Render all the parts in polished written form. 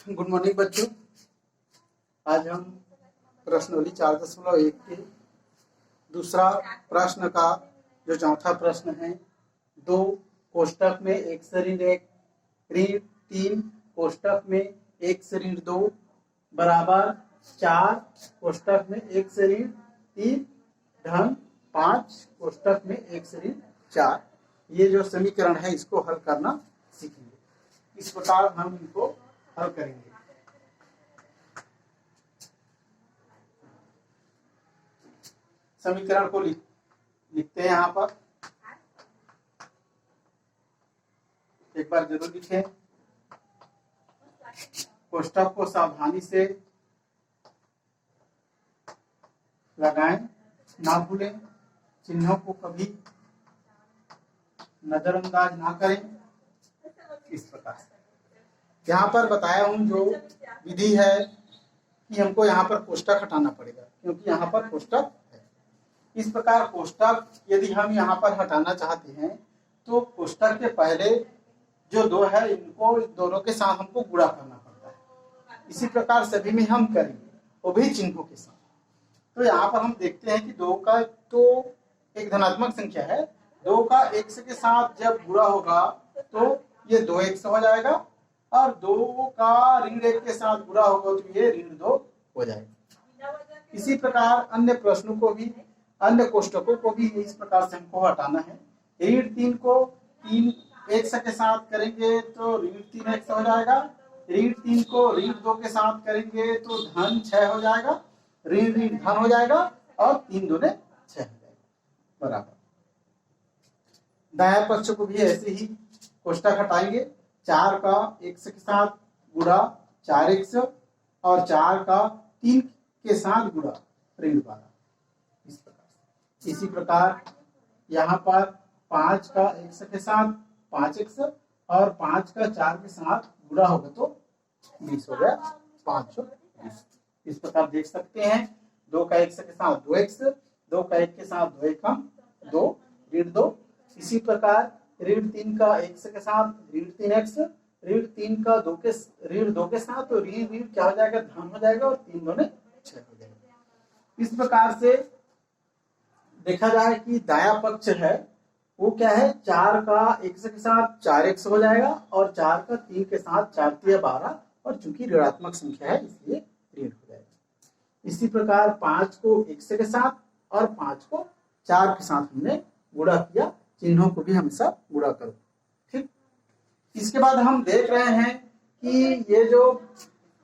Good morning बच्चों। आज हम प्रश्नोली 4.1 के दूसरा प्रश्न का जो चौथा प्रश्न है, 2 कोष्टक में 1 ऋण 1 ऋण 3 कोष्टक में 1 ऋण 2 बराबर 4 कोष्टक में 1 ऋण 3 धन 5 कोष्टक में 1 ऋण 4। ये जो समीकरण है इसको हल करना सीखेंगे। इस प्रकार हम इनको हल करेंगे। समीकरण को लिखते हैं यहाँ पर, एक बार जरूर लिखें। कोष्टक को सावधानी से लगाएं, ना भूलें, चिन्हों को कभी नजरअंदाज ना करें। इस प्रकार से यहाँ पर बताया हूं जो विधि है कि हमको यहाँ पर कोष्टक हटाना पड़ेगा, क्योंकि यहाँ पर कोष्टक है। इस प्रकार कोष्टक यदि हम यहाँ पर हटाना चाहते हैं तो कोष्टक के पहले जो 2 है इनको दोनों के साथ हमको गुणा करना पड़ता है। इसी प्रकार सभी में हम करेंगे, वो भी चिन्हों के साथ। तो यहाँ पर हम देखते हैं कि 2 का तो एक धनात्मक संख्या है, 2 का x के साथ जब गुणा होगा तो ये 2x हो जाएगा, और 2 का ऋण 1 के साथ गुणा होगा तो ये ऋण 2 हो जाएगा। इसी प्रकार अन्य प्रश्नों को भी, अन्य कोष्टकों को भी इस प्रकार से हमको हटाना है। ऋण 3 को 3 x के साथ करेंगे तो ऋण 3x हो जाएगा। ऋण 3 को ऋण 2 के साथ करेंगे तो धन 6 हो जाएगा, ऋण ऋण धन हो जाएगा, और 3 दूने 6 हो जाएगा बराबर। दायां पक्ष को भी ऐसे ही कोष्टक हटाएंगे। 4 का x के साथ गुणा 4x, और 4 का 3 के साथ गुणा ऋण 12। इस प्रकार से, इसी प्रकार यहाँ पर 5 का x के साथ 5x, और 5 का 4 के साथ गुणा होगा तो 20 हो गया, 520। इस प्रकार देख सकते हैं 2 का x के साथ 2x, 2 का 1 के साथ 2 एकम 2 ऋण 2। इसी प्रकार ऋण 3 का x के साथ ऋण 3x, ऋण 3 का ऋण 2 के साथ तो ऋण ऋण क्या हो जाएगा, धन हो जाएगा, और 3 दूने 6 हो जाएगा। इस प्रकार से देखा जाए कि दायां पक्ष है वो क्या है, 4 का x के साथ 4x हो जाएगा, और 4 का 3 के साथ 4 3 12, और चूंकि ऋणात्मक संख्या है इसलिए ऋण हो जाएगा। इसी प्रकार 5 को x के साथ और 5 को 4 के साथ हमने गुणा किया। चिन्हों को भी हमेशा गुणा करो, ठीक। इसके बाद हम देख रहे हैं कि ये जो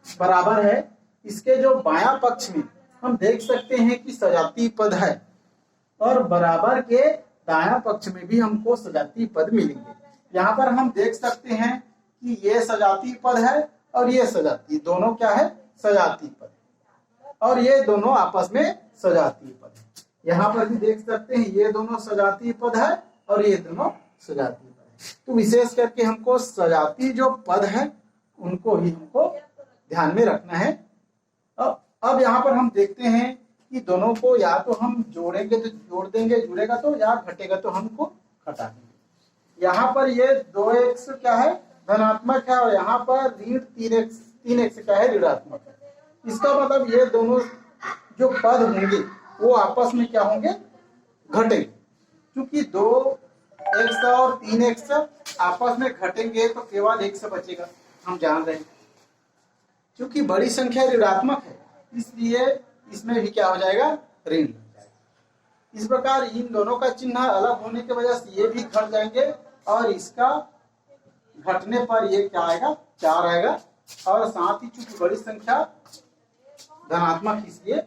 बराबर है, इसके जो बायां पक्ष में हम देख सकते हैं कि सजातीय पद है, और बराबर के दायां पक्ष में भी हमको सजातीय पद मिलेंगे। यहाँ पर हम देख सकते हैं कि ये सजातीय पद है और ये सजातीय, दोनों क्या है, सजातीय पद, और ये दोनों आपस में सजातीय पद है। यहाँ पर भी देख सकते हैं ये दोनों सजातीय पद है और ये दोनों सजातीय पद है। तो विशेष करके हमको सजातीय जो पद है उनको ही हमको ध्यान में रखना है। अब यहाँ पर हम देखते हैं कि दोनों को या तो हम जोड़ेंगे तो जोड़ देंगे, जुड़ेगा तो, या घटेगा तो हमको घटा देंगे। यहाँ पर ये 2x क्या है, धनात्मक है, और यहाँ पर ऋण 3x क्या है, ऋणात्मक है। इसका मतलब ये दोनों जो पद होंगे वो आपस में क्या होंगे, घटेंगे। क्योंकि 2x और 3x आपस में घटेंगे तो केवल x बचेगा, हम जान रहे हैं। क्योंकि बड़ी संख्या ऋणात्मक है इसलिए इसमें भी क्या हो जाएगा, ऋण हो जाएगा। इस प्रकार इन दोनों का चिन्ह अलग होने की वजह से ये भी घट जाएंगे, और इसका घटने पर ये क्या आएगा, 4 आएगा, और साथ ही चूंकि बड़ी संख्या धनात्मक इसलिए।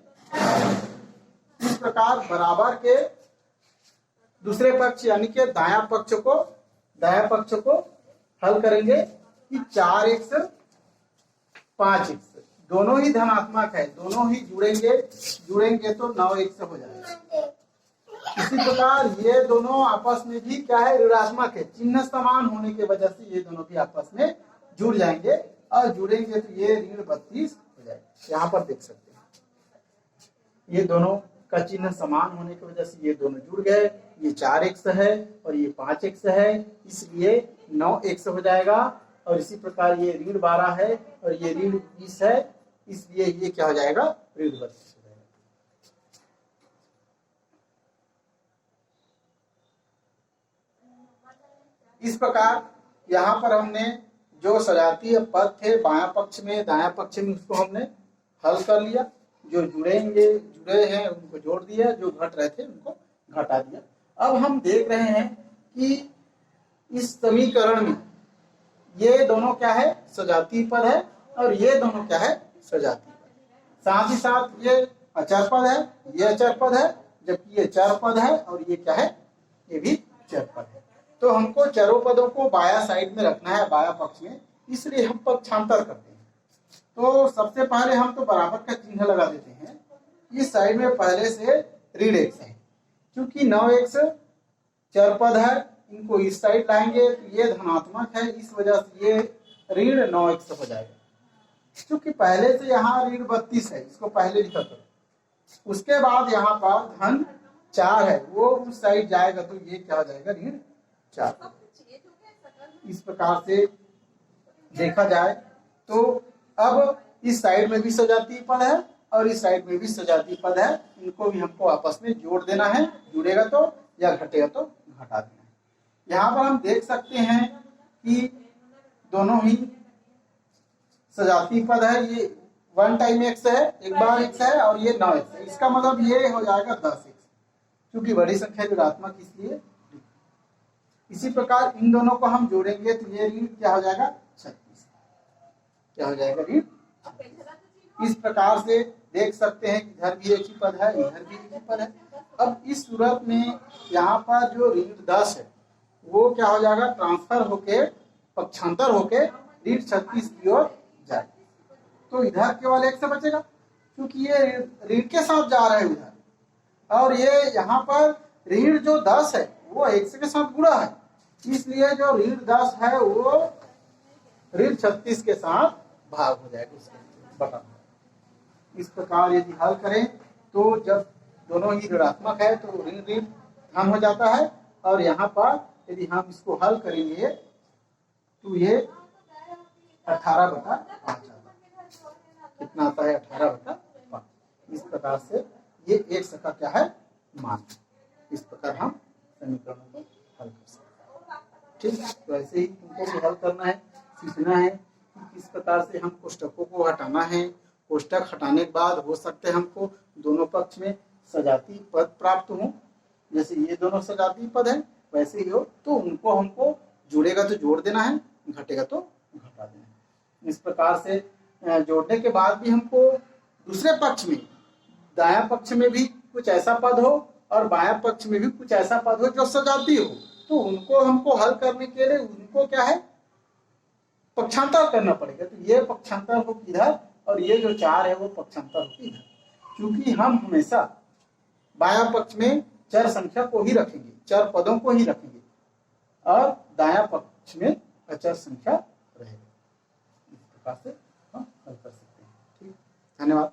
इस प्रकार बराबर के दूसरे पक्ष यानी कि दायां पक्ष को हल करेंगे कि 4x 5x दोनों ही धनात्मक है, दोनों ही जुड़ेंगे तो 9x हो जाएगा। इसी प्रकार ये दोनों आपस में भी क्या है, ऋणात्मक है, चिन्ह समान होने की वजह से ये दोनों भी आपस में जुड़ जाएंगे, और जुड़ेंगे तो ये ऋण 32 हो जाएगा। यहाँ पर देख सकते हैं ये दोनों का चिन्ह समान होने की वजह से ये दोनों जुड़ गए। ये 4x है और ये 5x है, इसलिए 9x हो जाएगा, और इसी प्रकार ये ऋण 12 है और ये ऋण 20 है, इसलिए ये क्या हो जाएगा, ऋण 32 हो जाएगा। इस प्रकार यहाँ पर हमने जो सजातीय पद थे बायां पक्ष में दायां पक्ष में, उसको हमने हल कर लिया। जो जुड़े हैं उनको जोड़ दिया, जो घट रहे थे उनको घटा दिया। अब हम देख रहे हैं कि इस समीकरण में ये दोनों क्या है, सजातीय पद है और ये दोनों क्या है, सजातीय पद। साथ ही साथ ये अचर पद है, ये अचर पद है, जबकि ये चर पद है और ये क्या है, ये भी चर पद है। तो हमको चरों पदों को बाया साइड में रखना है, बाया पक्ष में, इसलिए हम पक्षांतर करते हैं। तो सबसे पहले हम तो बराबर का चिन्ह लगा देते हैं। इस साइड में पहले से ऋण x है, क्योंकि 9x चर पद है, इनको इस साइड लाएंगे तो ये धनात्मक है, इस वजह से ये ऋण 9x हो जाएगा। क्योंकि पहले से यहाँ ऋण 32 है, इसको पहले लिखा करो। उसके बाद यहाँ पर धन 4 है, वो उस साइड जाएगा तो ये क्या हो जाएगा, ऋण 4। इस प्रकार से देखा जाए तो अब इस साइड में भी सजातीय पद है और इस साइड में भी सजातीय पद है, इनको भी हमको आपस में जोड़ देना है, जुड़ेगा तो या घटेगा तो घटा देना है। यहाँ पर हम देख सकते हैं कि दोनों ही सजातीय पद है। ये 1 टाइम x है, एक बार x है और ये 9x है। इसका मतलब ये हो जाएगा 10x, क्योंकि बड़ी संख्या ऋणात्मक इसलिए। इसी प्रकार इन दोनों को हम जोड़ेंगे तो ये ऋण क्या हो जाएगा, 36, क्या हो जाएगा, ऋण। इस प्रकार से देख सकते हैं कि इधर भी एक ही पद है, इधर भी एक ही पद है। अब इस सूरत में यहाँ पर जो ऋण 10 है वो क्या हो जाएगा, ट्रांसफर होके पक्षांतर होके ऋण 36 की ओर जाएगा। तो इधर केवल एक से बचेगा, क्योंकि ये ऋण के साथ जा रहे हैं उधर, और ये यहाँ पर ऋण जो 10 है वो x के साथ गुणा है, इसलिए जो ऋण 10 है वो ऋण 36 के साथ भाग हो जाएगा, उसके बटा। इस प्रकार यदि हल करें तो जब दोनों ही ऋणात्मक है तो ऋण ऋण धन हो जाता है, और यहाँ पर यदि हम इसको हल करेंगे तो ये 18/5 आता है। कितना आता है, 18/5। इस प्रकार से ये x का क्या है, मान। इस प्रकार हम समीकरणों को हल कर सकते हैं। ठीक है, तो ऐसे ही तुमको भी हल करना है, सीखना है कि किस प्रकार से हम कोष्टकों को हटाना है। कोष्टक हटाने के बाद हो सकते हैं हमको दोनों पक्ष में सजातीय पद प्राप्त हो, जैसे ये दोनों सजातीय पद है वैसे ही हो, तो उनको हमको जुड़ेगा तो जोड़ देना है, घटेगा तो घटा देना है। इस प्रकार से जोड़ने के बाद भी हमको दूसरे पक्ष में, दायां पक्ष में भी कुछ ऐसा पद हो और बायां पक्ष में भी कुछ ऐसा पद हो जो सजातीय हो, तो उनको हमको हल करने के लिए उनको क्या है, पक्षांतर करना पड़ेगा। तो ये पक्षांतर हो किधर और ये जो 4 है वो पक्षांतर हो इधर, क्योंकि हम हमेशा बायां पक्ष में चर संख्या को ही रखेंगे, चर पदों को ही रखेंगे, और दायां पक्ष में अचर संख्या रहेगा। इस प्रकार से हम हल कर सकते हैं। ठीक, धन्यवाद।